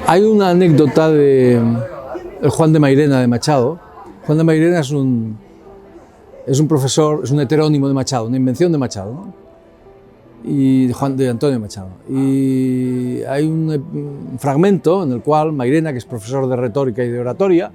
Hay una anécdota de el Juan de Mairena de Machado. Juan de Mairena es un profesor, es un heterónimo de Machado, una invención de Machado, ¿no? Y de Antonio Machado. Y hay un fragmento en el cual Mairena, que es profesor de retórica y de oratoria,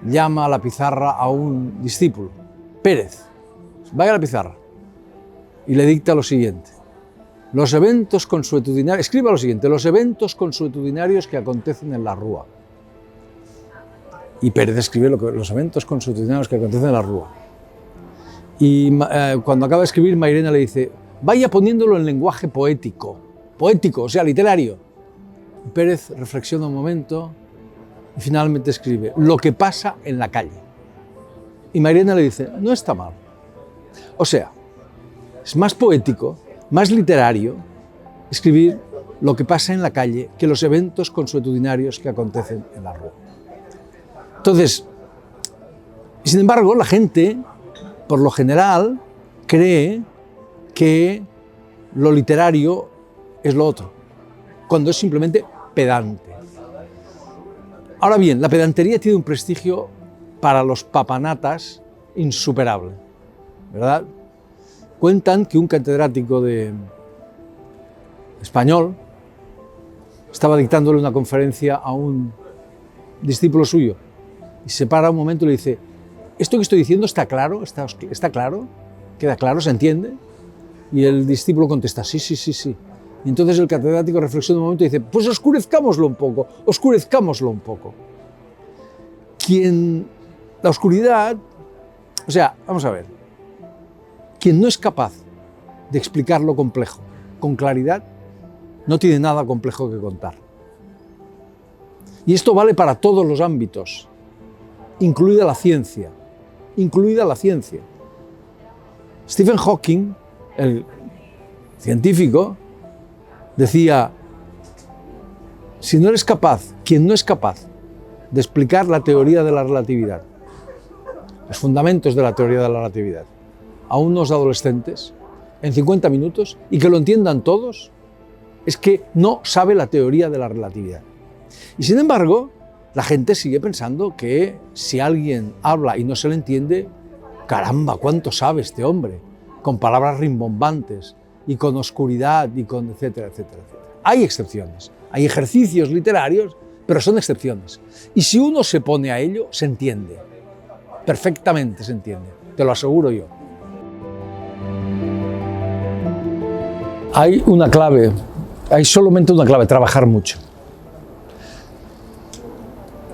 llama a la pizarra a un discípulo, Pérez, vaya a la pizarra, y le dicta lo siguiente: los eventos consuetudinarios, escriba lo siguiente, los eventos consuetudinarios que acontecen en la Rúa. Y Pérez escribe los eventos consuetudinarios que acontecen en la Rúa. Y cuando acaba de escribir, Mairena le dice: vaya poniéndolo en lenguaje poético, o sea, literario. Y Pérez reflexiona un momento y finalmente escribe: lo que pasa en la calle. Y Mairena le dice: no está mal. O sea, es más poético, más literario escribir lo que pasa en la calle que los eventos consuetudinarios que acontecen en la Rúa. Entonces, sin embargo, la gente, por lo general, cree que lo literario es lo otro, cuando es simplemente pedante. Ahora bien, la pedantería tiene un prestigio para los papanatas insuperable, ¿verdad? Cuentan que un catedrático de español estaba dictándole una conferencia a un discípulo suyo y se para un momento y le dice: ¿esto que estoy diciendo está claro? ¿Está claro? ¿Queda claro? ¿Se entiende? Y el discípulo contesta: sí. Y entonces el catedrático reflexiona un momento y dice: pues oscurezcámoslo un poco. La oscuridad, o sea, vamos a ver, quien no es capaz de explicar lo complejo con claridad, no tiene nada complejo que contar. Y esto vale para todos los ámbitos, incluida la ciencia. Stephen Hawking, el científico, decía: quien no es capaz de explicar la teoría de la relatividad, los fundamentos de la teoría de la relatividad, a unos adolescentes en 50 minutos y que lo entiendan todos, es que no sabe la teoría de la relatividad. Y sin embargo, la gente sigue pensando que si alguien habla y no se le entiende, caramba, ¿cuánto sabe este hombre? Con palabras rimbombantes y con oscuridad y con etcétera. Hay excepciones, hay ejercicios literarios, pero son excepciones. Y si uno se pone a ello, se entiende, perfectamente se entiende, te lo aseguro yo. Hay una clave, hay solamente una clave: trabajar mucho.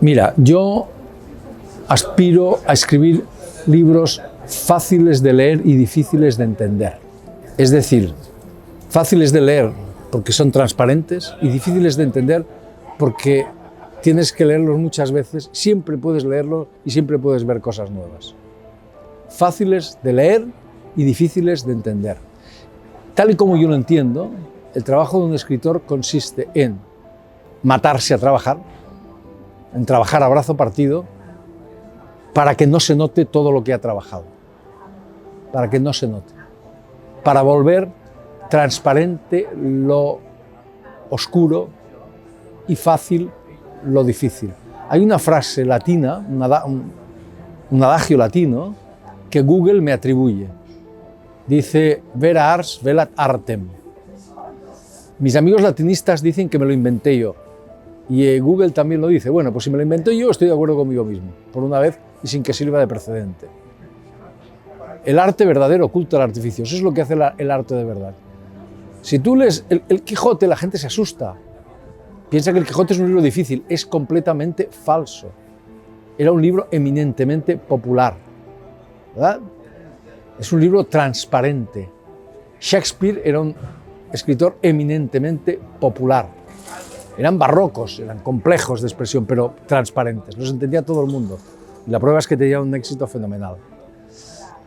Mira, yo aspiro a escribir libros fáciles de leer y difíciles de entender. Es decir, fáciles de leer porque son transparentes y difíciles de entender porque tienes que leerlos muchas veces, siempre puedes leerlos y siempre puedes ver cosas nuevas. Fáciles de leer y difíciles de entender. Tal y como yo lo entiendo, el trabajo de un escritor consiste en matarse a trabajar, en trabajar a brazo partido, para que no se note todo lo que ha trabajado, para volver transparente lo oscuro y fácil lo difícil. Hay una frase latina, un adagio latino, que Google me atribuye. Dice: vera ars velat artem. Mis amigos latinistas dicen que me lo inventé yo. Y Google también lo dice. Bueno, pues si me lo inventé yo, estoy de acuerdo conmigo mismo, por una vez y sin que sirva de precedente. El arte verdadero oculta el artificio. Eso es lo que hace el arte de verdad. Si tú lees el Quijote, la gente se asusta. Piensa que el Quijote es un libro difícil. Es completamente falso. Era un libro eminentemente popular, ¿verdad? Es un libro transparente. Shakespeare era un escritor eminentemente popular. Eran barrocos, eran complejos de expresión, pero transparentes. Los entendía todo el mundo. Y la prueba es que tenía un éxito fenomenal.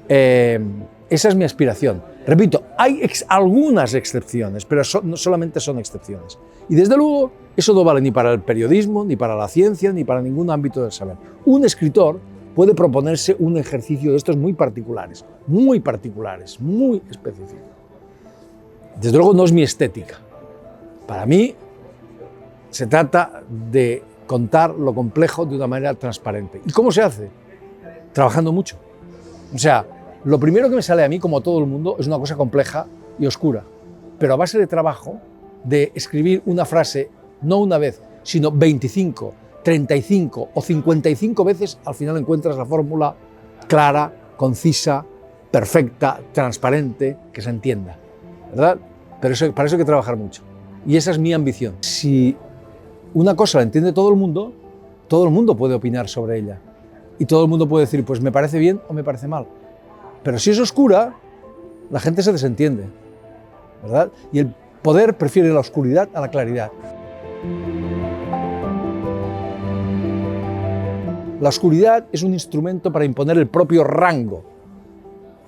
Esa es mi aspiración. Repito, hay algunas excepciones, pero no solamente son excepciones. Y desde luego, eso no vale ni para el periodismo, ni para la ciencia, ni para ningún ámbito del saber. Un escritor puede proponerse un ejercicio de estos muy particulares, muy específicos. Desde luego no es mi estética. Para mí, Se trata de contar lo complejo de una manera transparente. ¿Y cómo se hace? Trabajando mucho. O sea, lo primero que me sale a mí, como a todo el mundo, es una cosa compleja y oscura. Pero a base de trabajo, de escribir una frase, no una vez, sino 25, 35 o 55 veces, al final encuentras la fórmula clara, concisa, perfecta, transparente, que se entienda, ¿verdad? Pero para eso hay que trabajar mucho. Y esa es mi ambición. Si una cosa la entiende todo el mundo puede opinar sobre ella. Y todo el mundo puede decir, pues me parece bien o me parece mal. Pero si es oscura, la gente se desentiende, ¿verdad? Y el poder prefiere la oscuridad a la claridad. La oscuridad es un instrumento para imponer el propio rango.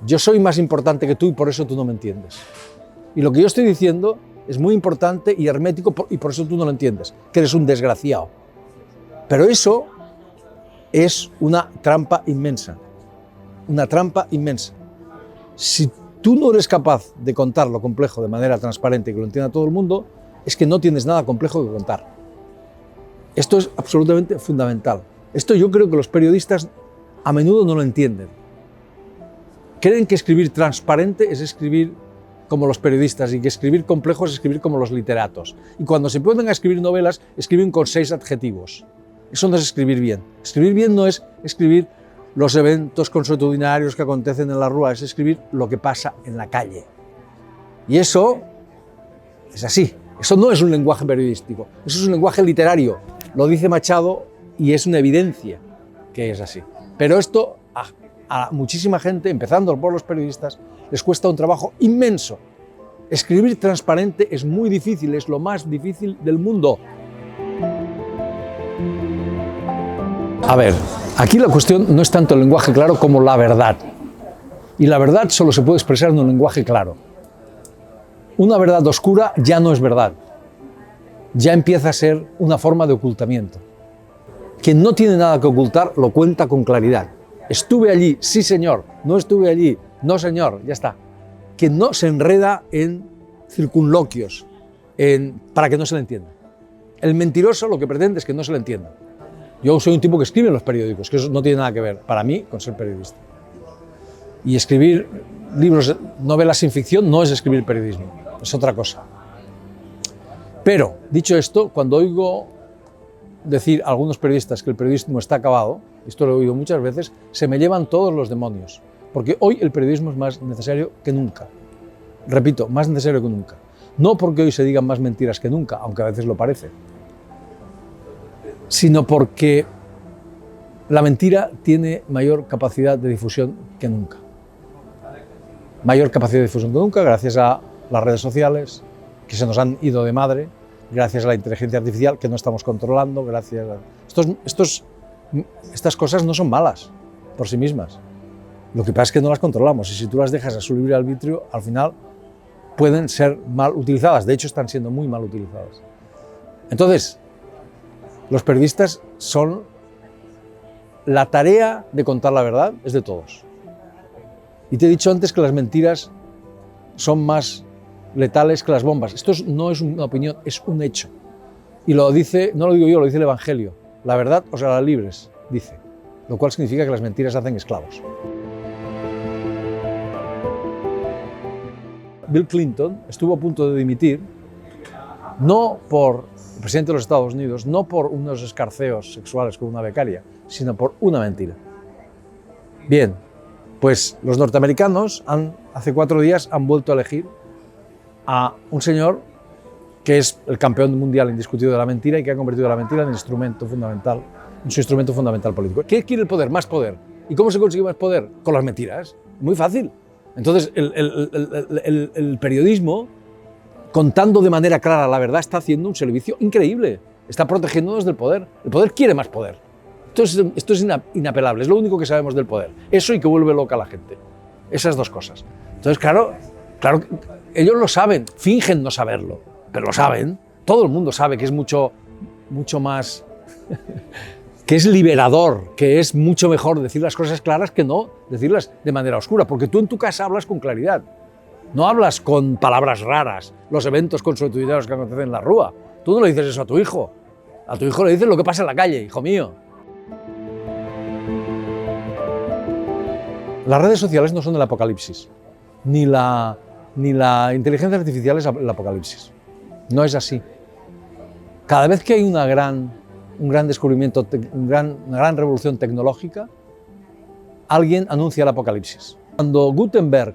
Yo soy más importante que tú y por eso tú no me entiendes. Y lo que yo estoy diciendo es muy importante y hermético y por eso tú no lo entiendes, que eres un desgraciado. Pero eso es una trampa inmensa, una trampa inmensa. Si tú no eres capaz de contar lo complejo de manera transparente y que lo entienda todo el mundo, es que no tienes nada complejo que contar. Esto es absolutamente fundamental. Esto yo creo que los periodistas a menudo no lo entienden. Creen que escribir transparente es escribir como los periodistas y que escribir complejo es escribir como los literatos. Y cuando se ponen a escribir novelas, escriben con 6 adjetivos. Eso no es escribir bien. Escribir bien no es escribir los eventos consuetudinarios que acontecen en la rúa, es escribir lo que pasa en la calle. Y eso es así. Eso no es un lenguaje periodístico, eso es un lenguaje literario. Lo dice Machado y es una evidencia que es así. Pero esto a muchísima gente, empezando por los periodistas, les cuesta un trabajo inmenso. Escribir transparente es muy difícil, es lo más difícil del mundo. A ver, aquí la cuestión no es tanto el lenguaje claro como la verdad. Y la verdad solo se puede expresar en un lenguaje claro. Una verdad oscura ya no es verdad. Ya empieza a ser una forma de ocultamiento. Quien no tiene nada que ocultar lo cuenta con claridad. Estuve allí, sí señor, no estuve allí, no señor, ya está. Quien no se enreda en circunloquios para que no se le entienda. El mentiroso lo que pretende es que no se le entienda. Yo soy un tipo que escribe en los periódicos, que eso no tiene nada que ver, para mí, con ser periodista. Y escribir libros, novelas sin ficción, no es escribir periodismo, es otra cosa. Pero, dicho esto, cuando oigo decir a algunos periodistas que el periodismo está acabado, esto lo he oído muchas veces, se me llevan todos los demonios, porque hoy el periodismo es más necesario que nunca. Repito, más necesario que nunca. No porque hoy se digan más mentiras que nunca, aunque a veces lo parece, sino porque la mentira tiene mayor capacidad de difusión que nunca. Mayor capacidad de difusión que nunca gracias a las redes sociales, que se nos han ido de madre, gracias a la inteligencia artificial que no estamos controlando, gracias a... Estas cosas no son malas por sí mismas. Lo que pasa es que no las controlamos y si tú las dejas a su libre arbitrio, al final pueden ser mal utilizadas. De hecho, están siendo muy mal utilizadas. Entonces, los periodistas son... La tarea de contar la verdad es de todos. Y te he dicho antes que las mentiras son más letales que las bombas. Esto no es una opinión, es un hecho. Y lo dice, no lo digo yo, lo dice el Evangelio. La verdad os hará libres, dice. Lo cual significa que las mentiras hacen esclavos. Bill Clinton estuvo a punto de dimitir, no por el presidente de los Estados Unidos, no por unos escarceos sexuales con una becaria, sino por una mentira. Bien, pues los norteamericanos hace 4 días han vuelto a elegir a un señor que es el campeón mundial indiscutido de la mentira y que ha convertido la mentira en su instrumento fundamental político. ¿Qué quiere el poder? Más poder. ¿Y cómo se consigue más poder? Con las mentiras. Muy fácil. Entonces, el periodismo, contando de manera clara la verdad, está haciendo un servicio increíble. Está protegiéndonos del poder. El poder quiere más poder. Esto es inapelable, es lo único que sabemos del poder. Eso y que vuelve loca a la gente. Esas dos cosas. Entonces, claro, ellos lo saben, fingen no saberlo, pero lo saben. Todo el mundo sabe que es mucho más... que es liberador, que es mucho mejor decir las cosas claras que no decirlas de manera oscura, porque tú en tu casa hablas con claridad, no hablas con palabras raras, los eventos consuetudinarios que acontecen en la rúa. Tú no le dices eso a tu hijo. A tu hijo le dices lo que pasa en la calle, hijo mío. Las redes sociales no son el apocalipsis, ni la inteligencia artificial es el apocalipsis. No es así. Cada vez que hay un gran descubrimiento, una gran revolución tecnológica, alguien anuncia el apocalipsis. Cuando Gutenberg,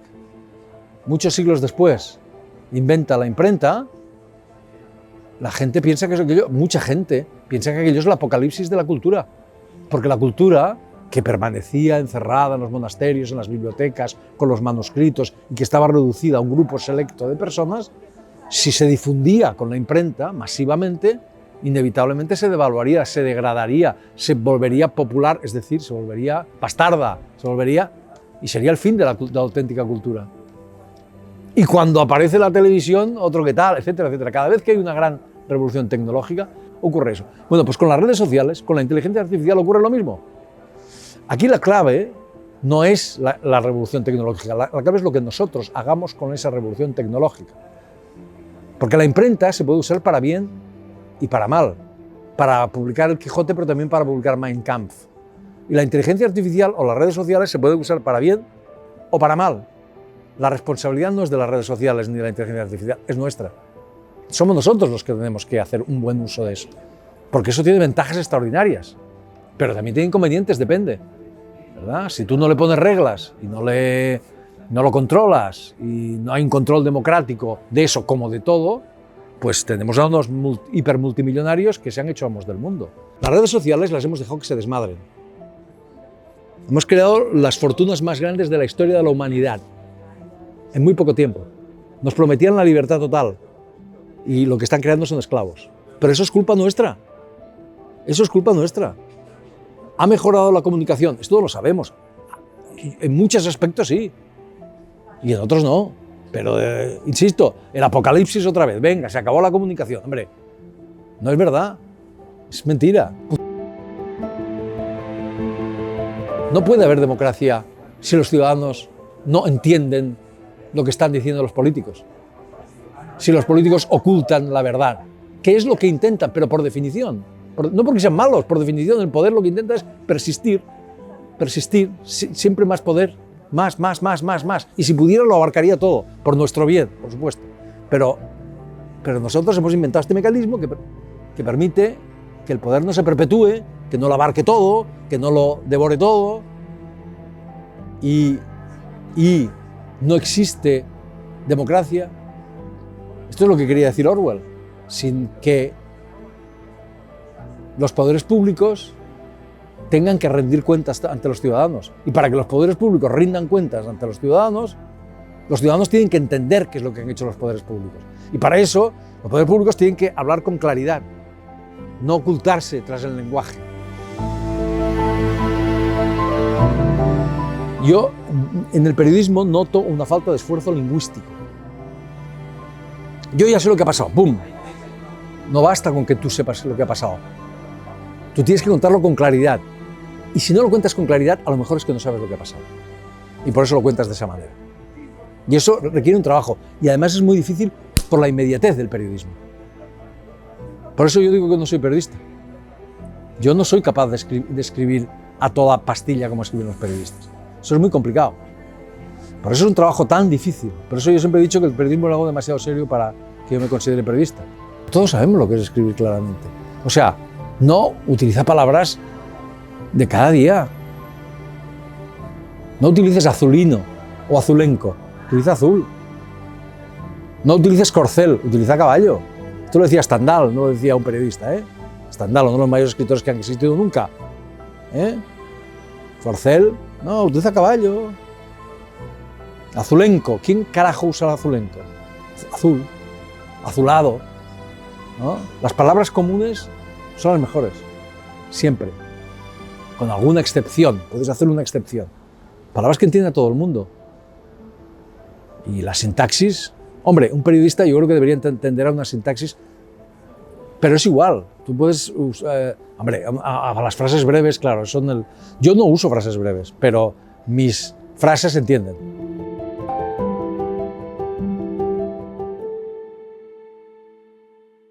muchos siglos después, inventa la imprenta, la gente piensa que mucha gente piensa que aquello es el apocalipsis de la cultura, porque la cultura, que permanecía encerrada en los monasterios, en las bibliotecas, con los manuscritos, y que estaba reducida a un grupo selecto de personas, si se difundía con la imprenta masivamente, inevitablemente se devaluaría, se degradaría, se volvería popular, es decir, se volvería bastarda, y sería el fin de la auténtica cultura. Y cuando aparece la televisión, otro que tal, etcétera, etcétera. Cada vez que hay una gran revolución tecnológica, ocurre eso. Bueno, pues con las redes sociales, con la inteligencia artificial ocurre lo mismo. Aquí la clave no es la revolución tecnológica, la clave es lo que nosotros hagamos con esa revolución tecnológica. Porque la imprenta se puede usar para bien y para mal, para publicar El Quijote, pero también para publicar Mein Kampf. Y la inteligencia artificial o las redes sociales se pueden usar para bien o para mal. La responsabilidad no es de las redes sociales ni de la inteligencia artificial, es nuestra. Somos nosotros los que tenemos que hacer un buen uso de eso, porque eso tiene ventajas extraordinarias, pero también tiene inconvenientes, depende, ¿verdad? Si tú no le pones reglas y no lo controlas y no hay un control democrático de eso como de todo, pues tenemos a unos hipermultimillonarios que se han hecho amos del mundo. Las redes sociales las hemos dejado que se desmadren. Hemos creado las fortunas más grandes de la historia de la humanidad en muy poco tiempo. Nos prometían la libertad total y lo que están creando son esclavos. Pero eso es culpa nuestra. Eso es culpa nuestra. ¿Ha mejorado la comunicación? Esto lo sabemos. En muchos aspectos sí, y en otros no. Pero, insisto, el apocalipsis otra vez. Venga, se acabó la comunicación. Hombre, no es verdad. Es mentira. No puede haber democracia si los ciudadanos no entienden lo que están diciendo los políticos. Si los políticos ocultan la verdad, que es lo que intentan, pero por definición. No porque sean malos, por definición el poder lo que intenta es persistir, siempre más poder, más. Y si pudiera lo abarcaría todo, por nuestro bien, por supuesto. Pero nosotros hemos inventado este mecanismo que permite que el poder no se perpetúe, que no lo abarque todo, que no lo devore todo. Y no existe democracia. Esto es lo que quería decir Orwell, sin que los poderes públicos tengan que rendir cuentas ante los ciudadanos. Y para que los poderes públicos rindan cuentas ante los ciudadanos tienen que entender qué es lo que han hecho los poderes públicos. Y para eso, los poderes públicos tienen que hablar con claridad, no ocultarse tras el lenguaje. Yo, en el periodismo, noto una falta de esfuerzo lingüístico. Yo ya sé lo que ha pasado, ¡pum! No basta con que tú sepas lo que ha pasado. Tú tienes que contarlo con claridad. Y si no lo cuentas con claridad, a lo mejor es que no sabes lo que ha pasado. Y por eso lo cuentas de esa manera. Y eso requiere un trabajo. Y además es muy difícil por la inmediatez del periodismo. Por eso yo digo que no soy periodista. Yo no soy capaz de escribir a toda pastilla como escriben los periodistas. Eso es muy complicado. Por eso es un trabajo tan difícil. Por eso yo siempre he dicho que el periodismo lo hago demasiado serio para que yo me considere periodista. Todos sabemos lo que es escribir claramente. O sea, no utiliza palabras de cada día. No utilices azulino o azulenco, utiliza azul. No utilices corcel, utiliza caballo. Esto lo decía Stendhal, no lo decía un periodista, ¿eh? Stendhal, uno de los mayores escritores que han existido nunca. Corcel, no, utiliza caballo. Azulenco, ¿quién carajo usa el azulenco? Azul, azulado, ¿no? Las palabras comunes son las mejores, siempre, con alguna excepción, puedes hacer una excepción. Palabras que entienda todo el mundo. Y la sintaxis, hombre, un periodista yo creo que debería entender una sintaxis, pero es igual, tú puedes usar, hombre, a las frases breves, claro, yo no uso frases breves, pero mis frases se entienden.